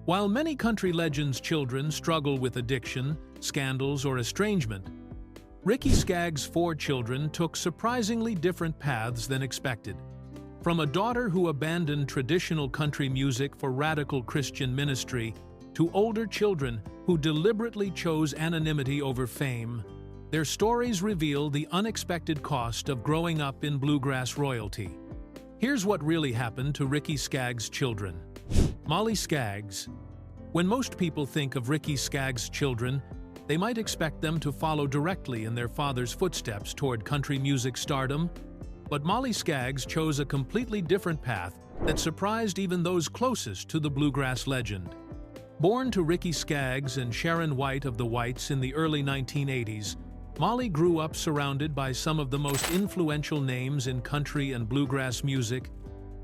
While many country legends' children struggle with addiction, scandals, or estrangement, Ricky Skaggs' 4 children took surprisingly different paths than expected. From a daughter who abandoned traditional country music for radical Christian ministry, to older children who deliberately chose anonymity over fame, their stories reveal the unexpected cost of growing up in bluegrass royalty. Here's what really happened to Ricky Skaggs' children. Molly Skaggs. When most people think of Ricky Skaggs' children, they might expect them to follow directly in their father's footsteps toward country music stardom, but Molly Skaggs chose a completely different path that surprised even those closest to the bluegrass legend. Born to Ricky Skaggs and Sharon White of the Whites in the early 1980s, Molly grew up surrounded by some of the most influential names in country and bluegrass music,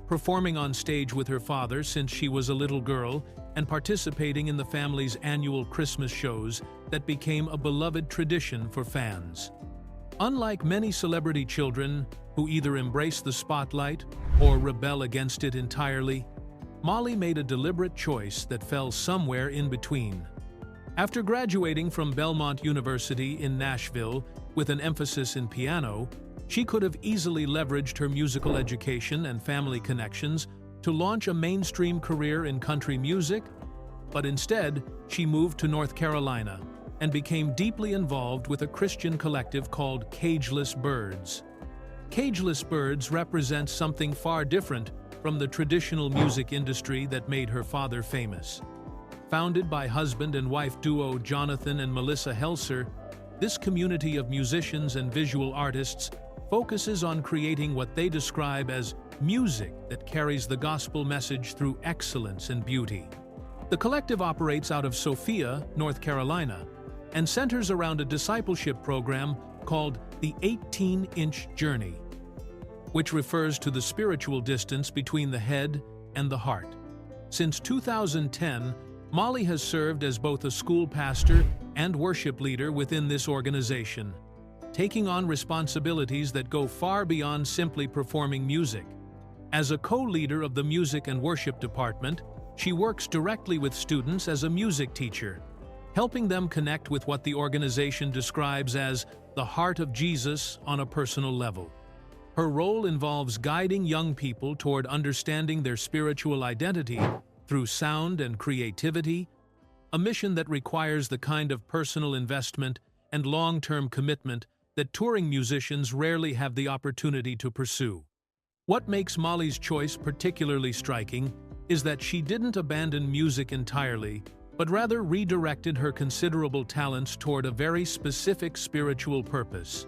performing on stage with her father since she was a little girl and participating in the family's annual Christmas shows that became a beloved tradition for fans. Unlike many celebrity children who either embrace the spotlight or rebel against it entirely, Molly made a deliberate choice that fell somewhere in between. After graduating from Belmont University in Nashville with an emphasis in piano, she could have easily leveraged her musical education and family connections to launch a mainstream career in country music, but instead, she moved to North Carolina and became deeply involved with a Christian collective called Cageless Birds. Cageless Birds represents something far different from the traditional music industry that made her father famous. Founded by husband and wife duo Jonathan and Melissa Helser, this community of musicians and visual artists focuses on creating what they describe as music that carries the gospel message through excellence and beauty. The collective operates out of Sophia, North Carolina, and centers around a discipleship program called the 18-Inch Journey, which refers to the spiritual distance between the head and the heart. Since 2010, Molly has served as both a school pastor and worship leader within this organization, taking on responsibilities that go far beyond simply performing music. As a co-leader of the music and worship department, she works directly with students as a music teacher, helping them connect with what the organization describes as the heart of Jesus on a personal level. Her role involves guiding young people toward understanding their spiritual identity through sound and creativity, a mission that requires the kind of personal investment and long-term commitment that touring musicians rarely have the opportunity to pursue. What makes Molly's choice particularly striking is that she didn't abandon music entirely, but rather redirected her considerable talents toward a very specific spiritual purpose.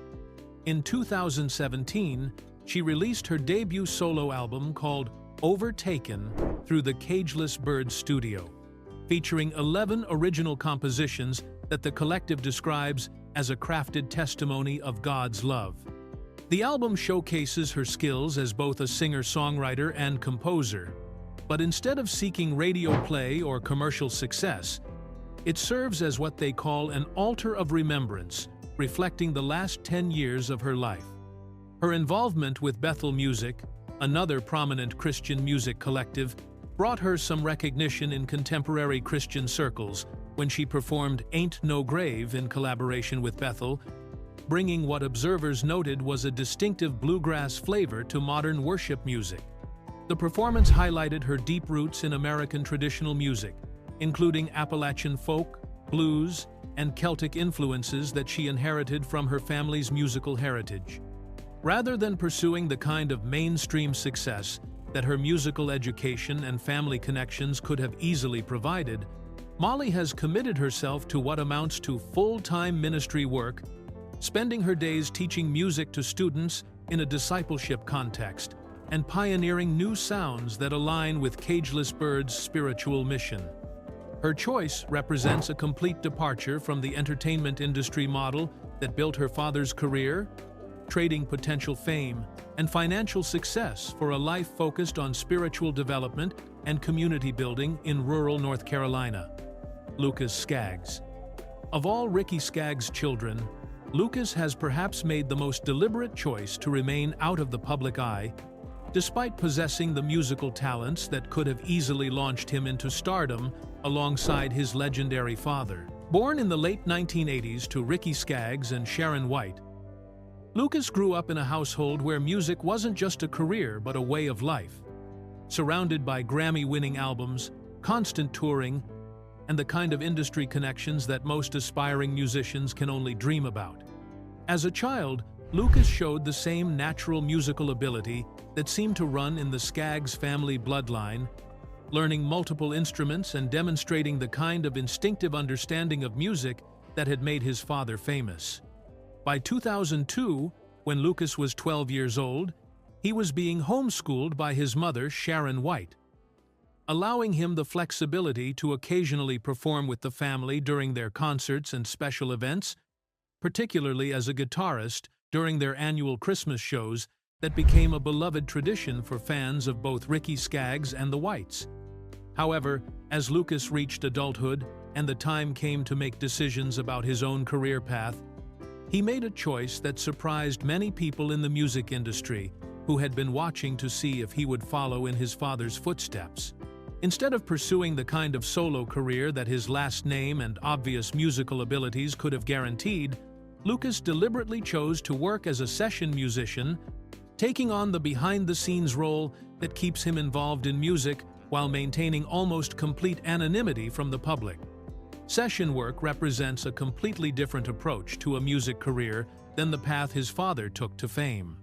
In 2017, she released her debut solo album called Overtaken through the Cageless Birds studio, featuring 11 original compositions that the collective describes as a crafted testimony of God's love. The album showcases her skills as both a singer-songwriter and composer, but instead of seeking radio play or commercial success, it serves as what they call an altar of remembrance, reflecting the last 10 years of her life. Her involvement with Bethel Music, another prominent Christian music collective, brought her some recognition in contemporary Christian circles when she performed Ain't No Grave in collaboration with Bethel, bringing what observers noted was a distinctive bluegrass flavor to modern worship music. The performance highlighted her deep roots in American traditional music, including Appalachian folk, blues, and Celtic influences that she inherited from her family's musical heritage. Rather than pursuing the kind of mainstream success that her musical education and family connections could have easily provided, Molly has committed herself to what amounts to full-time ministry work, spending her days teaching music to students in a discipleship context and pioneering new sounds that align with Cageless Birds' spiritual mission. Her choice represents a complete departure from the entertainment industry model that built her father's career, trading potential fame and financial success for a life focused on spiritual development and community building in rural North Carolina. Lucas Skaggs. Of all Ricky Skaggs' children, Lucas has perhaps made the most deliberate choice to remain out of the public eye, despite possessing the musical talents that could have easily launched him into stardom. alongside his legendary father. Born in the late 1980s to Ricky Skaggs and Sharon White, Lucas grew up in a household where music wasn't just a career but a way of life. Surrounded by Grammy-winning albums, constant touring, and the kind of industry connections that most aspiring musicians can only dream about. As a child, Lucas showed the same natural musical ability that seemed to run in the Skaggs family bloodline, learning multiple instruments and demonstrating the kind of instinctive understanding of music that had made his father famous. By 2002, when Lucas was 12 years old, he was being homeschooled by his mother, Sharon White, allowing him the flexibility to occasionally perform with the family during their concerts and special events, particularly as a guitarist during their annual Christmas shows that became a beloved tradition for fans of both Ricky Skaggs and the Whites. However, as Lucas reached adulthood and the time came to make decisions about his own career path, he made a choice that surprised many people in the music industry who had been watching to see if he would follow in his father's footsteps. Instead of pursuing the kind of solo career that his last name and obvious musical abilities could have guaranteed, Lucas deliberately chose to work as a session musician, taking on the behind-the-scenes role that keeps him involved in music while maintaining almost complete anonymity from the public. Session work represents a completely different approach to a music career than the path his father took to fame.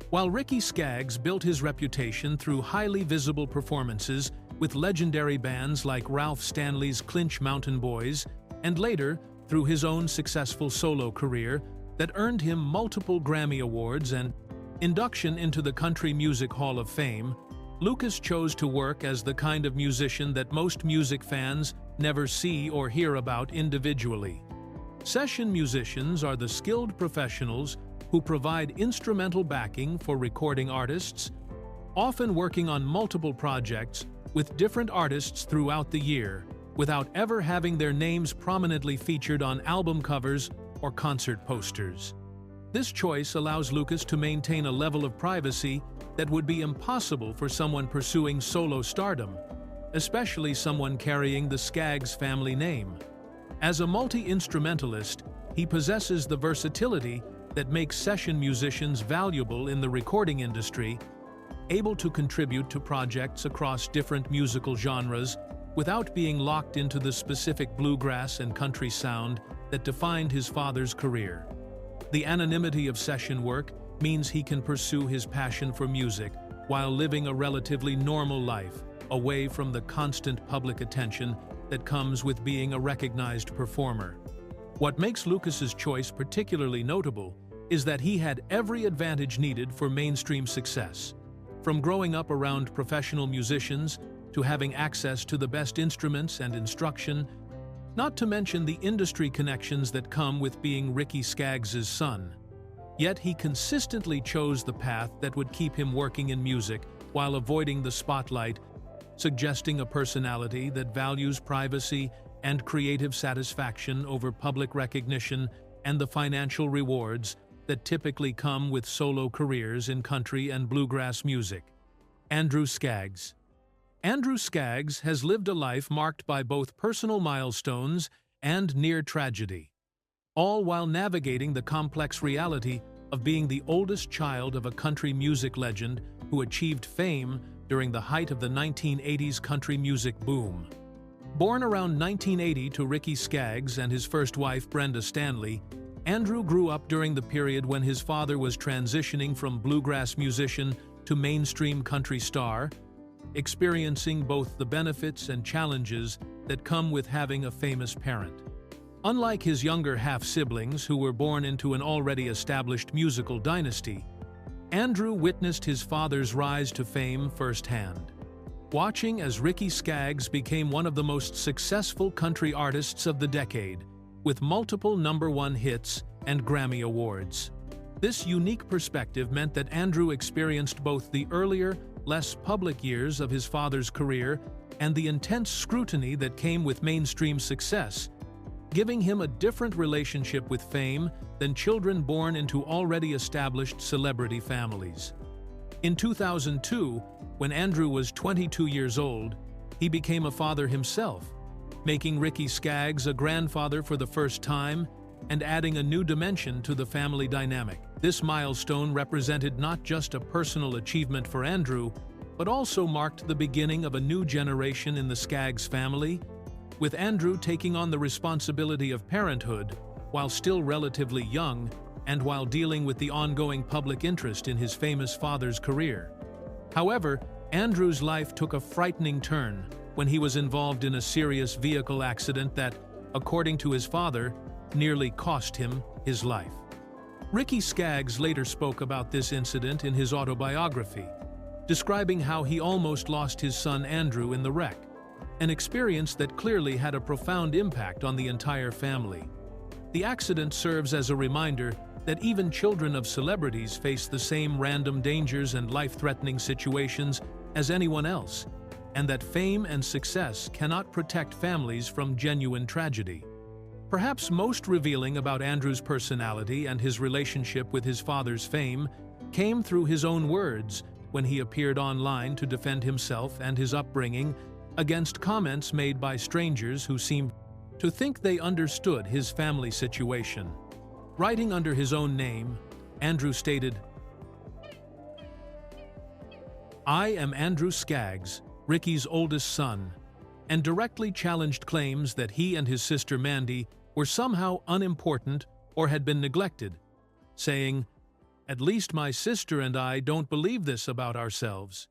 While Ricky Skaggs built his reputation through highly visible performances with legendary bands like Ralph Stanley's Clinch Mountain Boys, and later through his own successful solo career that earned him multiple Grammy Awards and induction into the Country Music Hall of Fame, Lucas chose to work as the kind of musician that most music fans never see or hear about individually. Session musicians are the skilled professionals who provide instrumental backing for recording artists, often working on multiple projects with different artists throughout the year, without ever having their names prominently featured on album covers or concert posters. This choice allows Lucas to maintain a level of privacy that would be impossible for someone pursuing solo stardom, especially someone carrying the Skaggs family name. As a multi-instrumentalist, he possesses the versatility that makes session musicians valuable in the recording industry, able to contribute to projects across different musical genres without being locked into the specific bluegrass and country sound that defined his father's career. The anonymity of session work means he can pursue his passion for music while living a relatively normal life, away from the constant public attention that comes with being a recognized performer. What makes Lucas's choice particularly notable is that he had every advantage needed for mainstream success. From growing up around professional musicians to having access to the best instruments and instruction, not to mention the industry connections that come with being Ricky Skaggs' son. Yet he consistently chose the path that would keep him working in music while avoiding the spotlight, suggesting a personality that values privacy and creative satisfaction over public recognition and the financial rewards that typically come with solo careers in country and bluegrass music. Andrew Skaggs. Andrew Skaggs has lived a life marked by both personal milestones and near tragedy, all while navigating the complex reality of being the oldest child of a country music legend who achieved fame during the height of the 1980s country music boom. Born around 1980 to Ricky Skaggs and his first wife Brenda Stanley, Andrew grew up during the period when his father was transitioning from bluegrass musician to mainstream country star, experiencing both the benefits and challenges that come with having a famous parent. Unlike his younger half-siblings who were born into an already established musical dynasty, Andrew witnessed his father's rise to fame firsthand, watching as Ricky Skaggs became one of the most successful country artists of the decade, with multiple #1 hits and Grammy Awards. This unique perspective meant that Andrew experienced both the earlier, less public years of his father's career and the intense scrutiny that came with mainstream success, giving him a different relationship with fame than children born into already established celebrity families. In 2002, when Andrew was 22 years old, he became a father himself, making Ricky Skaggs a grandfather for the first time and adding a new dimension to the family dynamic. This milestone represented not just a personal achievement for Andrew, but also marked the beginning of a new generation in the Skaggs family, with Andrew taking on the responsibility of parenthood while still relatively young and while dealing with the ongoing public interest in his famous father's career. However, Andrew's life took a frightening turn when he was involved in a serious vehicle accident that, according to his father, nearly cost him his life. Ricky Skaggs later spoke about this incident in his autobiography, describing how he almost lost his son Andrew in the wreck, an experience that clearly had a profound impact on the entire family. The accident serves as a reminder that even children of celebrities face the same random dangers and life-threatening situations as anyone else, and that fame and success cannot protect families from genuine tragedy. Perhaps most revealing about Andrew's personality and his relationship with his father's fame came through his own words when he appeared online to defend himself and his upbringing against comments made by strangers who seemed to think they understood his family situation. Writing under his own name, Andrew stated, "I am Andrew Skaggs, Ricky's oldest son," and directly challenged claims that he and his sister Mandy were somehow unimportant or had been neglected, saying, "At least my sister and I don't believe this about ourselves."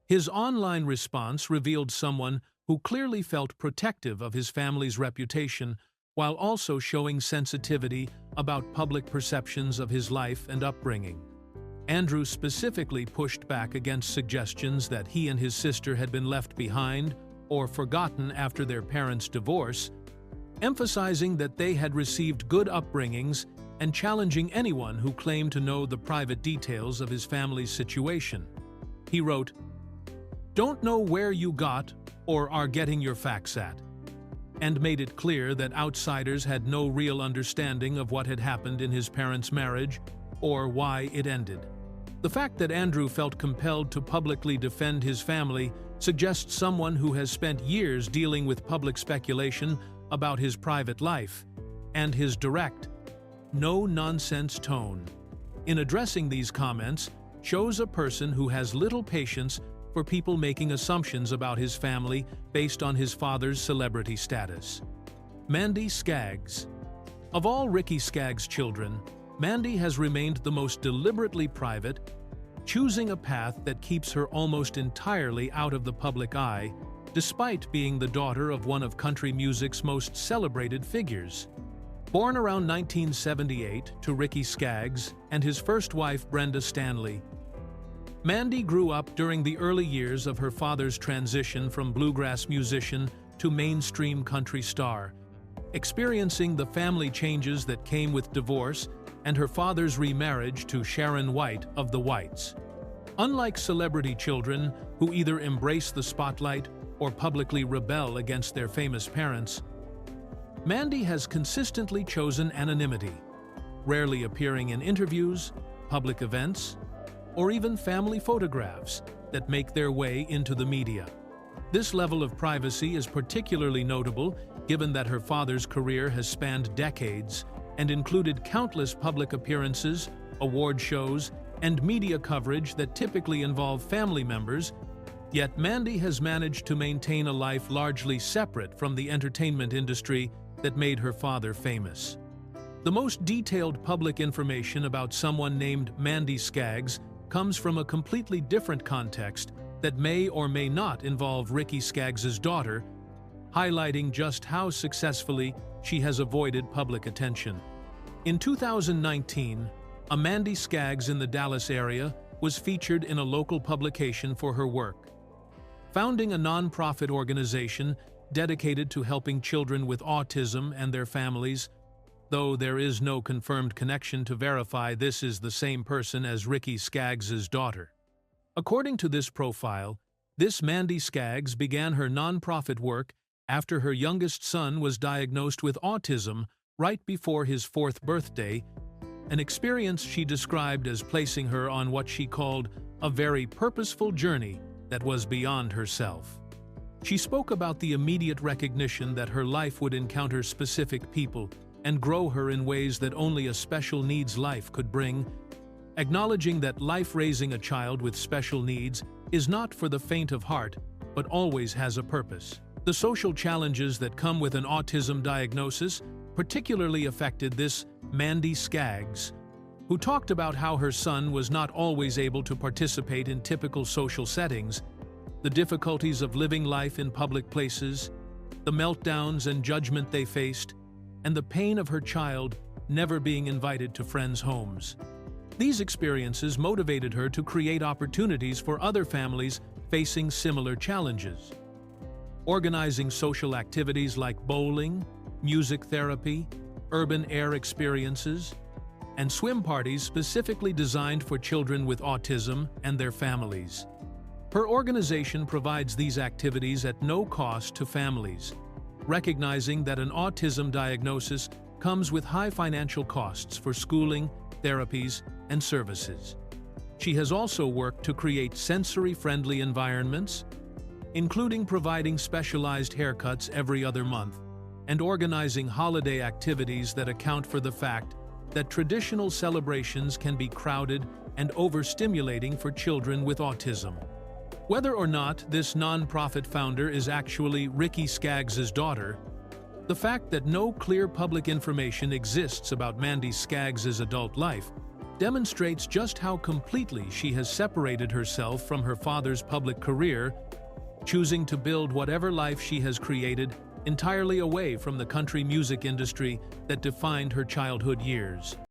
His online response revealed someone who clearly felt protective of his family's reputation while also showing sensitivity about public perceptions of his life and upbringing. Andrew specifically pushed back against suggestions that he and his sister had been left behind or forgotten after their parents' divorce, emphasizing that they had received good upbringings and challenging anyone who claimed to know the private details of his family's situation. He wrote, "Don't know where you got or are getting your facts at," and made it clear that outsiders had no real understanding of what had happened in his parents' marriage or why it ended. The fact that Andrew felt compelled to publicly defend his family suggests someone who has spent years dealing with public speculation about his private life, and his direct, no-nonsense tone in addressing these comments shows a person who has little patience for people making assumptions about his family based on his father's celebrity status. Mandy Skaggs. Of all Ricky Skaggs' children, Mandy has remained the most deliberately private, choosing a path that keeps her almost entirely out of the public eye, despite being the daughter of one of country music's most celebrated figures. Born around 1978 to Ricky Skaggs and his first wife Brenda Stanley, Mandy grew up during the early years of her father's transition from bluegrass musician to mainstream country star, experiencing the family changes that came with divorce and her father's remarriage to Sharon White of the Whites. Unlike celebrity children who either embrace the spotlight or publicly rebel against their famous parents, Mandy has consistently chosen anonymity, rarely appearing in interviews, public events, or even family photographs that make their way into the media. This level of privacy is particularly notable given that her father's career has spanned decades and included countless public appearances, award shows, and media coverage that typically involve family members, yet Mandy has managed to maintain a life largely separate from the entertainment industry that made her father famous. The most detailed public information about someone named Mandy Skaggs comes from a completely different context that may or may not involve Ricky Skaggs' daughter, highlighting just how successfully she has avoided public attention. In 2019, a Mandy Skaggs in the Dallas area was featured in a local publication for her work. Founding a nonprofit organization dedicated to helping children with autism and their families, though there is no confirmed connection to verify this is the same person as Ricky Skaggs' daughter. According to this profile, this Mandy Skaggs began her nonprofit work after her youngest son was diagnosed with autism right before his 4th birthday, an experience she described as placing her on what she called a very purposeful journey that was beyond herself. She spoke about the immediate recognition that her life would encounter specific people and grow her in ways that only a special needs life could bring, acknowledging that life raising a child with special needs is not for the faint of heart, but always has a purpose. The social challenges that come with an autism diagnosis particularly affected this Mandy Skaggs, who talked about how her son was not always able to participate in typical social settings, the difficulties of living life in public places, the meltdowns and judgment they faced, and the pain of her child never being invited to friends' homes. These experiences motivated her to create opportunities for other families facing similar challenges. Organizing social activities like bowling, music therapy, urban air experiences, and swim parties specifically designed for children with autism and their families. Her organization provides these activities at no cost to families, recognizing that an autism diagnosis comes with high financial costs for schooling, therapies, and services. She has also worked to create sensory-friendly environments, including providing specialized haircuts every other month and organizing holiday activities that account for the fact that traditional celebrations can be crowded and overstimulating for children with autism. Whether or not this nonprofit founder is actually Ricky Skaggs' daughter, the fact that no clear public information exists about Mandy Skaggs' adult life demonstrates just how completely she has separated herself from her father's public career, choosing to build whatever life she has created entirely away from the country music industry that defined her childhood years.